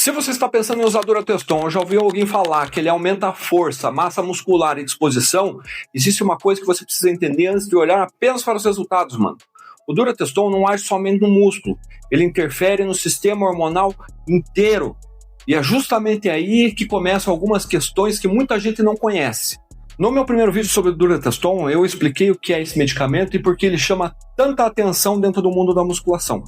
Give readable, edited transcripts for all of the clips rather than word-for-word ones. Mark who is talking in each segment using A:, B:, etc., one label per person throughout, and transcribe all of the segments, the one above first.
A: Se você está pensando em usar Durateston, ou já ouviu alguém falar que ele aumenta a força, massa muscular e disposição, existe uma coisa que você precisa entender antes de olhar apenas para os resultados, mano. O Durateston não age somente no músculo, ele interfere no sistema hormonal inteiro. E é justamente aí que começam algumas questões que muita gente não conhece. No meu primeiro vídeo sobre o Durateston, eu expliquei o que é esse medicamento e por que ele chama tanta atenção dentro do mundo da musculação.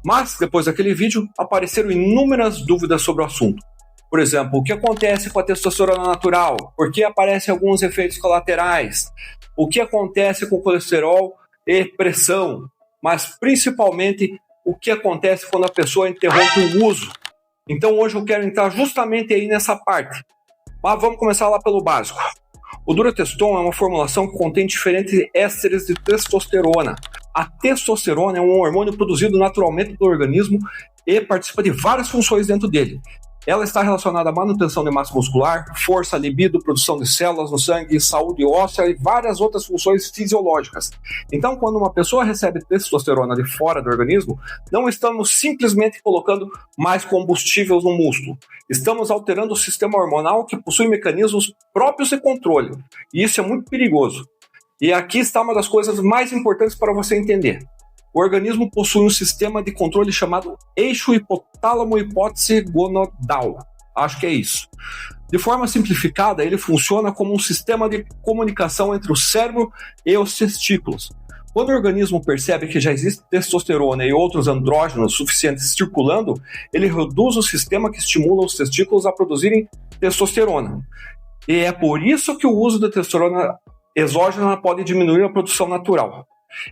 A: Mas, depois daquele vídeo, apareceram inúmeras dúvidas sobre o assunto. Por exemplo, o que acontece com a testosterona natural? Por que aparecem alguns efeitos colaterais? O que acontece com o colesterol e pressão? Mas, principalmente, o que acontece quando a pessoa interrompe o uso? Então, hoje eu quero entrar justamente aí nessa parte. Mas vamos começar lá pelo básico. O Durateston é uma formulação que contém diferentes ésteres de testosterona. A testosterona é um hormônio produzido naturalmente pelo organismo e participa de várias funções dentro dele. Ela está relacionada à manutenção de massa muscular, força, libido, produção de células no sangue, saúde óssea e várias outras funções fisiológicas. Então, quando uma pessoa recebe testosterona de fora do organismo, não estamos simplesmente colocando mais combustível no músculo. Estamos alterando o sistema hormonal que possui mecanismos próprios de controle. E isso é muito perigoso. E aqui está uma das coisas mais importantes para você entender. O organismo possui um sistema de controle chamado eixo hipotálamo-hipófise gonadal. Acho que é isso. De forma simplificada, ele funciona como um sistema de comunicação entre o cérebro e os testículos. Quando o organismo percebe que já existe testosterona e outros andrógenos suficientes circulando, ele reduz o sistema que estimula os testículos a produzirem testosterona. E é por isso que o uso da testosterona exógena pode diminuir a produção natural.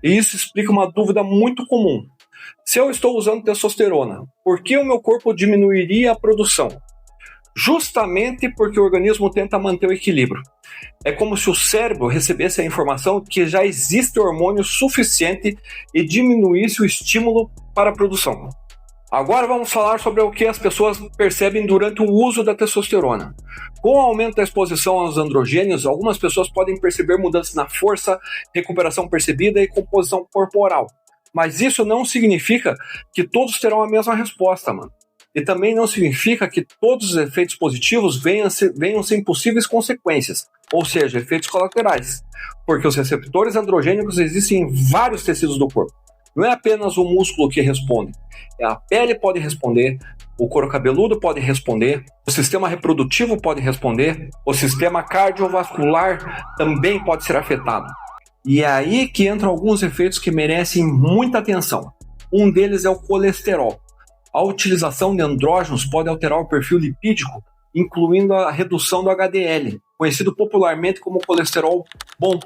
A: E isso explica uma dúvida muito comum. Se eu estou usando testosterona, por que o meu corpo diminuiria a produção? Justamente porque o organismo tenta manter o equilíbrio. É como se o cérebro recebesse a informação que já existe hormônio suficiente e diminuísse o estímulo para a produção. Agora vamos falar sobre o que as pessoas percebem durante o uso da testosterona. Com o aumento da exposição aos androgênios, algumas pessoas podem perceber mudanças na força, recuperação percebida e composição corporal. Mas isso não significa que todos terão a mesma resposta, mano. E também não significa que todos os efeitos positivos venham sem possíveis consequências, ou seja, efeitos colaterais. Porque os receptores androgênicos existem em vários tecidos do corpo. Não é apenas o músculo que responde. A pele pode responder, o couro cabeludo pode responder, o sistema reprodutivo pode responder, o sistema cardiovascular também pode ser afetado. E é aí que entram alguns efeitos que merecem muita atenção. Um deles é o colesterol. A utilização de andrógenos pode alterar o perfil lipídico, incluindo a redução do HDL, conhecido popularmente como colesterol bom,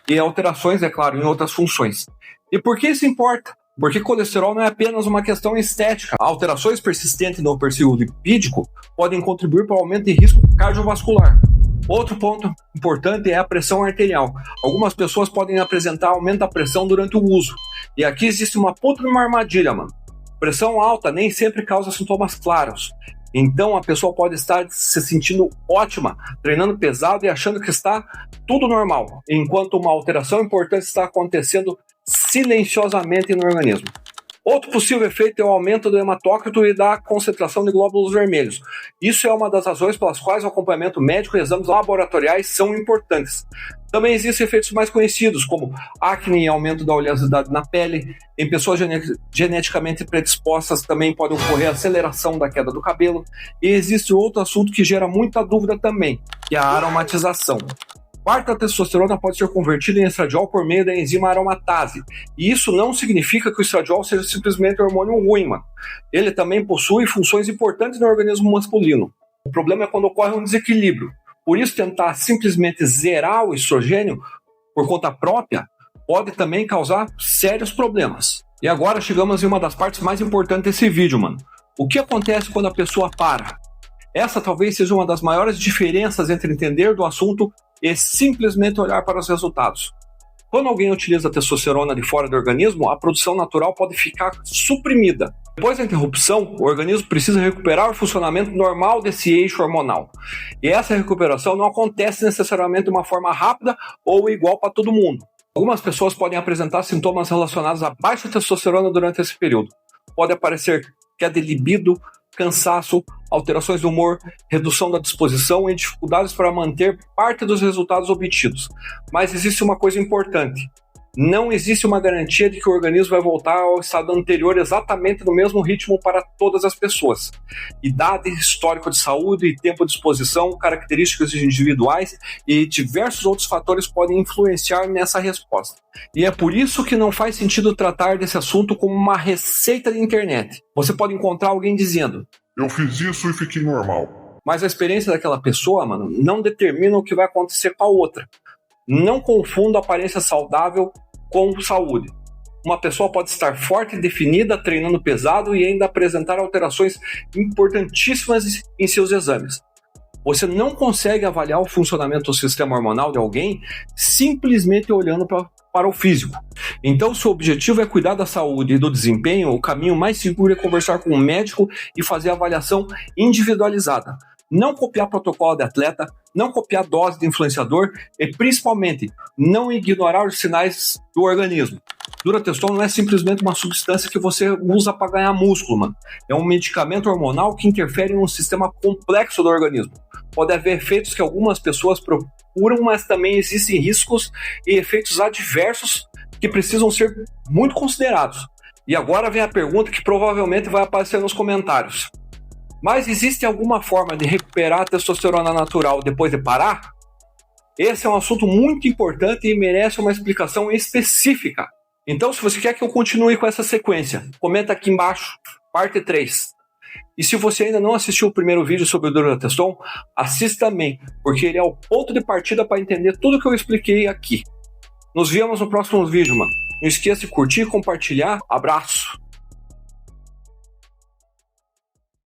A: e alterações, é claro, em outras funções. E por que isso importa? Porque colesterol não é apenas uma questão estética. Alterações persistentes no perfil lipídico podem contribuir para o aumento de risco cardiovascular. Outro ponto importante é a pressão arterial. Algumas pessoas podem apresentar aumento da pressão durante o uso. E aqui existe uma puta de uma armadilha, mano. Pressão alta nem sempre causa sintomas claros. Então a pessoa pode estar se sentindo ótima, treinando pesado e achando que está tudo normal, enquanto uma alteração importante está acontecendo silenciosamente no organismo. Outro possível efeito é o aumento do hematócrito e da concentração de glóbulos vermelhos. Isso é uma das razões pelas quais o acompanhamento médico e exames laboratoriais são importantes. Também existem efeitos mais conhecidos, como acne e aumento da oleosidade na pele. Em pessoas geneticamente predispostas também pode ocorrer aceleração da queda do cabelo. E existe outro assunto que gera muita dúvida também, que é a aromatização. Parte da testosterona pode ser convertida em estradiol por meio da enzima aromatase. E isso não significa que o estradiol seja simplesmente um hormônio ruim, mano. Ele também possui funções importantes no organismo masculino. O problema é quando ocorre um desequilíbrio. Por isso, tentar simplesmente zerar o estrogênio por conta própria pode também causar sérios problemas. E agora chegamos em uma das partes mais importantes desse vídeo, mano. O que acontece quando a pessoa para? Essa talvez seja uma das maiores diferenças entre entender do assunto e simplesmente olhar para os resultados. Quando alguém utiliza a testosterona de fora do organismo, a produção natural pode ficar suprimida. Depois da interrupção, o organismo precisa recuperar o funcionamento normal desse eixo hormonal. E essa recuperação não acontece necessariamente de uma forma rápida ou igual para todo mundo. Algumas pessoas podem apresentar sintomas relacionados à baixa testosterona durante esse período. Pode aparecer queda de libido, cansaço, alterações do humor, redução da disposição e dificuldades para manter parte dos resultados obtidos. Mas existe uma coisa importante. Não existe uma garantia de que o organismo vai voltar ao estado anterior exatamente no mesmo ritmo para todas as pessoas. Idade, histórico de saúde e tempo de exposição, características individuais e diversos outros fatores podem influenciar nessa resposta. E é por isso que não faz sentido tratar desse assunto como uma receita de internet. Você pode encontrar alguém dizendo:
B: eu fiz isso e fiquei normal.
A: Mas a experiência daquela pessoa, mano, não determina o que vai acontecer com a outra. Não confunda aparência saudável com saúde. Uma pessoa pode estar forte e definida, treinando pesado e ainda apresentar alterações importantíssimas em seus exames. Você não consegue avaliar o funcionamento do sistema hormonal de alguém simplesmente olhando para o físico. Então, se o objetivo é cuidar da saúde e do desempenho, o caminho mais seguro é conversar com um médico e fazer a avaliação individualizada. Não copiar protocolo de atleta, não copiar dose de influenciador e, principalmente, não ignorar os sinais do organismo. Durateston não é simplesmente uma substância que você usa para ganhar músculo, mano. É um medicamento hormonal que interfere num sistema complexo do organismo. Pode haver efeitos que algumas pessoas procuram, mas também existem riscos e efeitos adversos que precisam ser muito considerados. E agora vem a pergunta que provavelmente vai aparecer nos comentários. Mas existe alguma forma de recuperar a testosterona natural depois de parar? Esse é um assunto muito importante e merece uma explicação específica. Então, se você quer que eu continue com essa sequência, comenta aqui embaixo, parte 3. E se você ainda não assistiu o primeiro vídeo sobre o Durateston, assista também, porque ele é o ponto de partida para entender tudo que eu expliquei aqui. Nos vemos no próximo vídeo, mano. Não esqueça de curtir e compartilhar. Abraço!